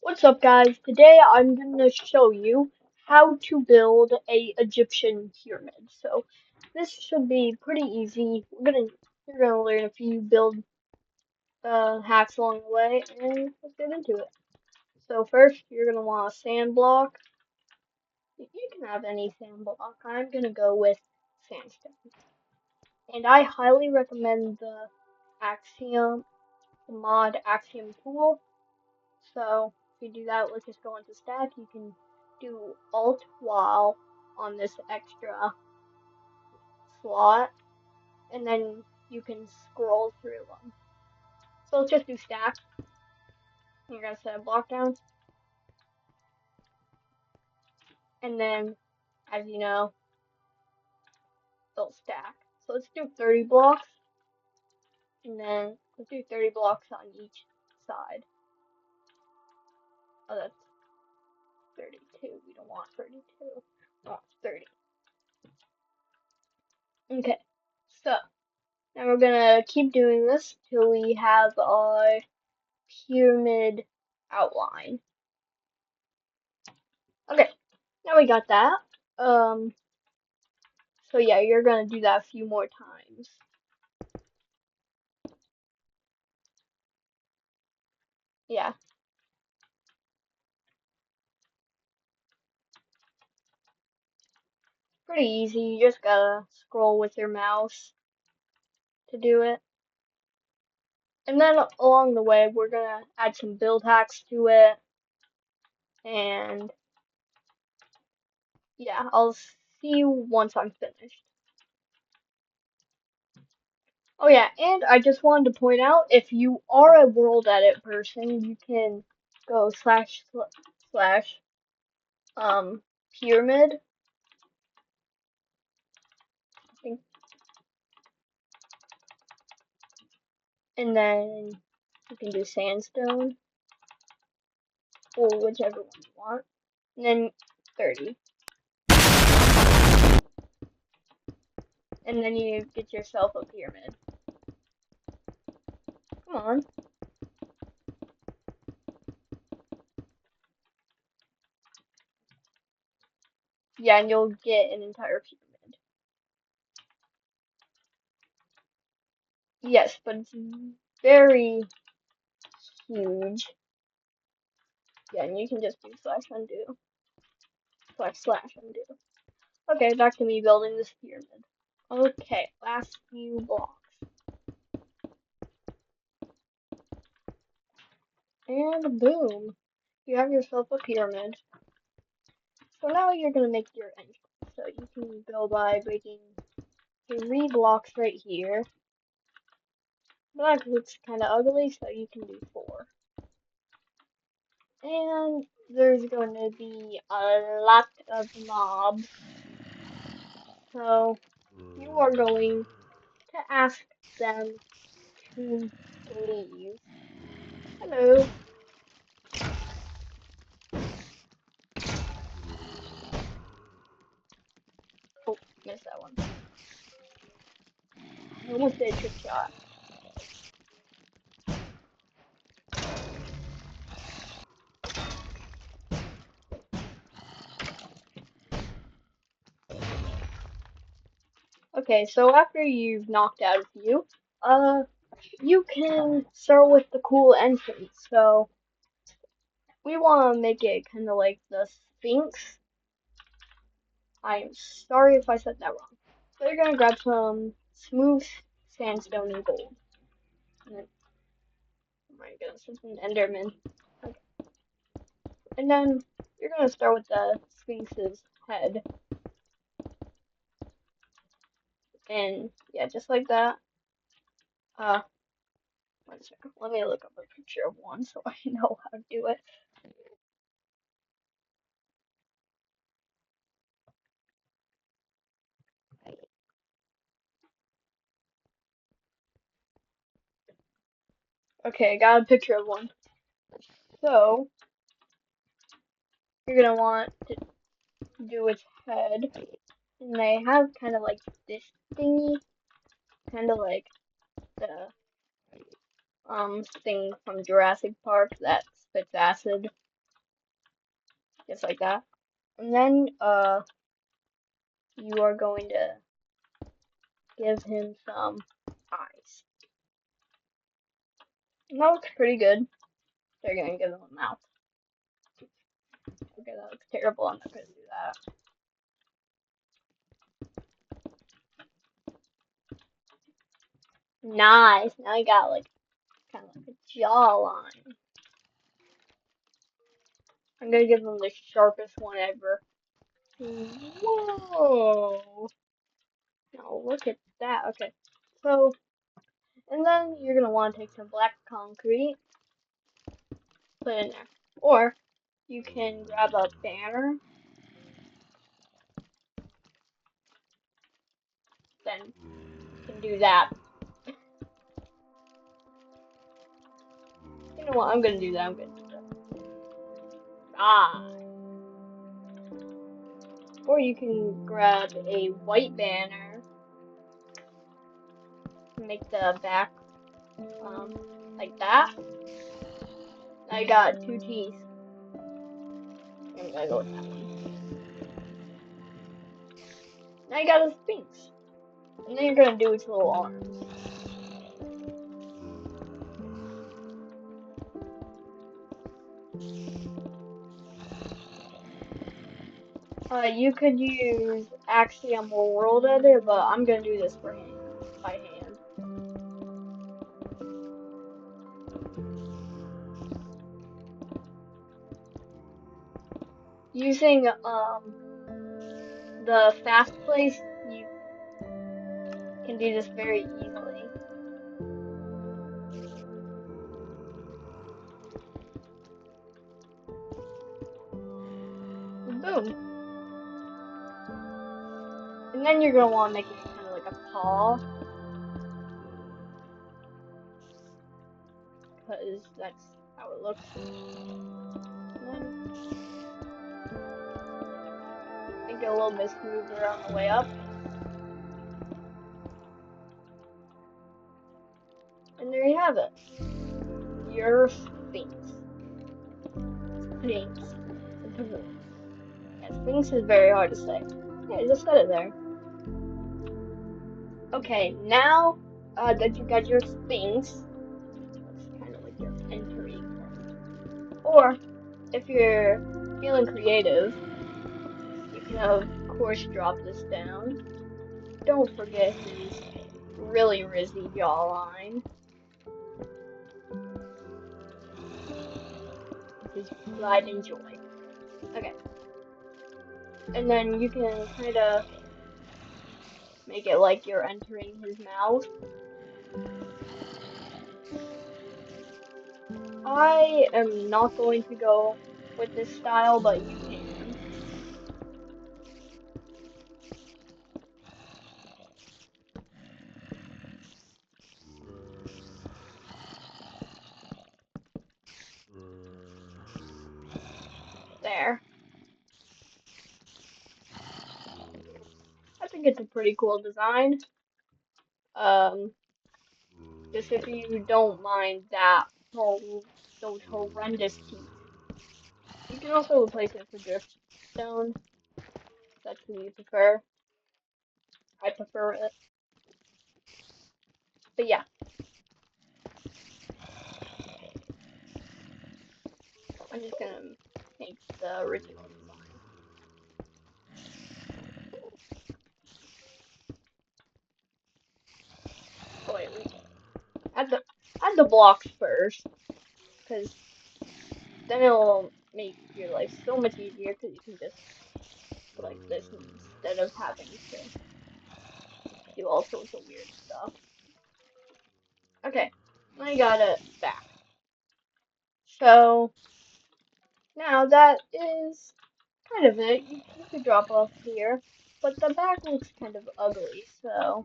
What's up, guys? Today I'm gonna show you how to build a Egyptian pyramid. So this should be pretty easy. You're gonna learn a few build hacks along the way, and let's get into it. So first, you're gonna want a sand block. You can have any sand block. I'm gonna go with sandstone, and I highly recommend Axiom, the mod Axiom tool. So if you do that, let's just go into stack. You can do Alt while on this extra slot, and then you can scroll through them. So let's just do stack. You're gonna set a block down, and then, as you know, they'll stack. So let's do 30 blocks, and then let's do 30 blocks on each side. Oh, that's 32. We don't want 32. We want 30. Okay, so now we're gonna keep doing this till we have our pyramid outline. Okay, now we got that. Um, so yeah, you're gonna do that a few more times. Yeah, pretty easy. You just gotta scroll with your mouse to do it. And then along the way, we're gonna add some build hacks to it. And yeah, I'll see you once I'm finished. Oh yeah, and I just wanted to point out, if you are a world edit person, you can go slash pyramid. I think, and then you can do sandstone or whichever one you want, and then 30, and then you get yourself a pyramid. Come on. Yeah, and you'll get an entire pyramid. Yes, but it's very huge. Yeah, and you can just do slash undo. Slash undo. Okay, back to me building this pyramid. Okay, last few blocks. And boom, you have yourself a pyramid. So now you're gonna make your entrance. So you can go by breaking 3 blocks right here. But that looks kind of ugly, so you can do 4. And there's going to be a lot of mobs. So you are going to ask them to leave. Hello. Oh, missed that one. I almost did a trick shot. Okay, so after you've knocked out a few, you can start with the cool entrance. So we want to make it kind of like the Sphinx. I am sorry if I said that wrong. So you're gonna grab some smooth sandstone and gold. And then, oh my goodness, it's an Enderman. Okay. And then you're gonna start with the Sphinx's head. And yeah, just like that. Uh, 1 second. Let me look up a picture of one so I know how to do it. Okay, got a picture of one. So you're gonna want to do its head, and they have kind of like this thingy, kind of like the thing from Jurassic Park that spits acid. just like that. And then you are going to give him some eyes. And that looks pretty good. They're gonna give him a mouth. Okay, that looks terrible. I'm not gonna do that. Nice. Now you got like kind of like a jawline. I'm gonna give him the sharpest one ever. Whoa! Now look at that. Okay, so and then you're gonna want to take some black concrete, put it in there, or you can grab a banner, then you can do that. You know what? I'm gonna do that. I'm gonna do that. Ah. Or you can grab a white banner, make the back like that. I got two teeth. I'm gonna go with that one. Now you got a sphinx. And then you're gonna do its little arms. You could use Axiom or World Edit, but I'm gonna do this for hand, by hand. Using the fast place, you can do this very easily. Boom. And then you're gonna want to make it kind of like a paw, because that's how it looks. Make it a little bit smoother on the way up. And there you have it. Your Sphinx. Sphinx. Yeah, Sphinx is very hard to say. Yeah, just said it there. Okay, now that you got your Sphinx, looks kind of like your entry point. Or, if you're feeling creative, you can of course drop this down. Don't forget his really rizzy jawline. His pride and joy. Okay. And then you can kind of make it like you're entering his mouth. I am not going to go with this style, but you can. There. I think it's a pretty cool design. Just if you don't mind those horrendous teeth. You can also replace it for driftstone. If that's what you prefer. I prefer it. But yeah. I'm just gonna make the original design. Oh wait, add the blocks first, because then it'll make your life so much easier, because you can just go like this instead of having to do all sorts of weird stuff. Okay, I got it back. So now that is kind of it. You could drop off here, but the back looks kind of ugly. So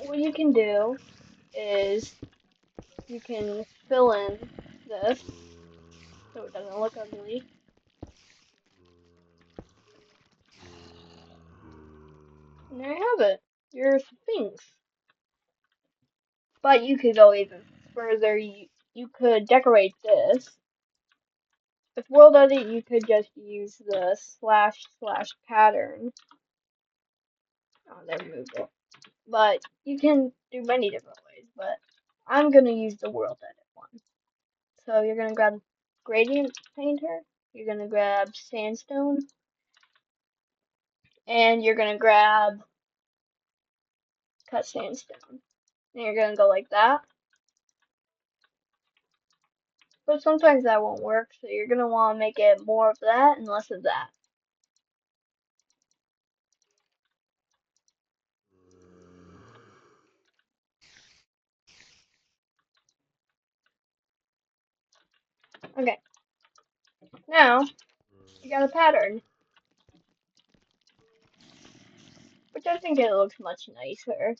what you can do is you can fill in this so it doesn't look ugly. And there you have it. Your Sphinx. But you could go even further. You could decorate this with world edit, you could just use the / pattern. Oh, there we go. But you can do many different ways, but I'm gonna use the world edit one. So you're gonna grab gradient painter, you're gonna grab sandstone, and you're gonna grab cut sandstone. And you're gonna go like that. But sometimes that won't work, so you're gonna want to make it more of that and less of that. Okay, now you got a pattern, which I think it looks much nicer.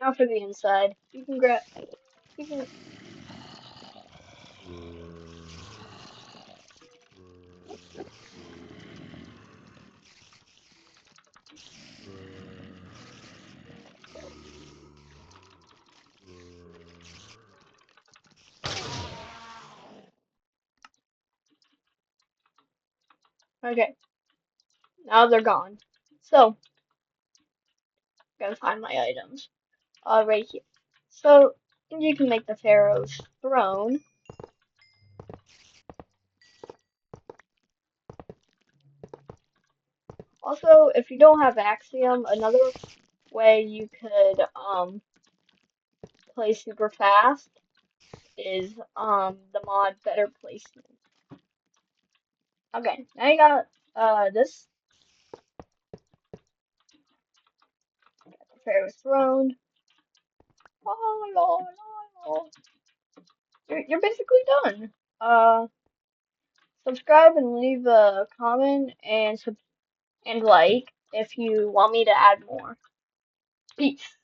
Now for the inside, you can grab, you can, okay, now they're gone. So, gotta find my items. Right here. So, you can make the Pharaoh's throne. Also, if you don't have Axiom, another way you could, play super fast is, the mod Better Placement. Okay, now you got, this. Pharaoh's throne. Oh, no, no, no. You're basically done. Subscribe and leave a comment and like if you want me to add more. Peace.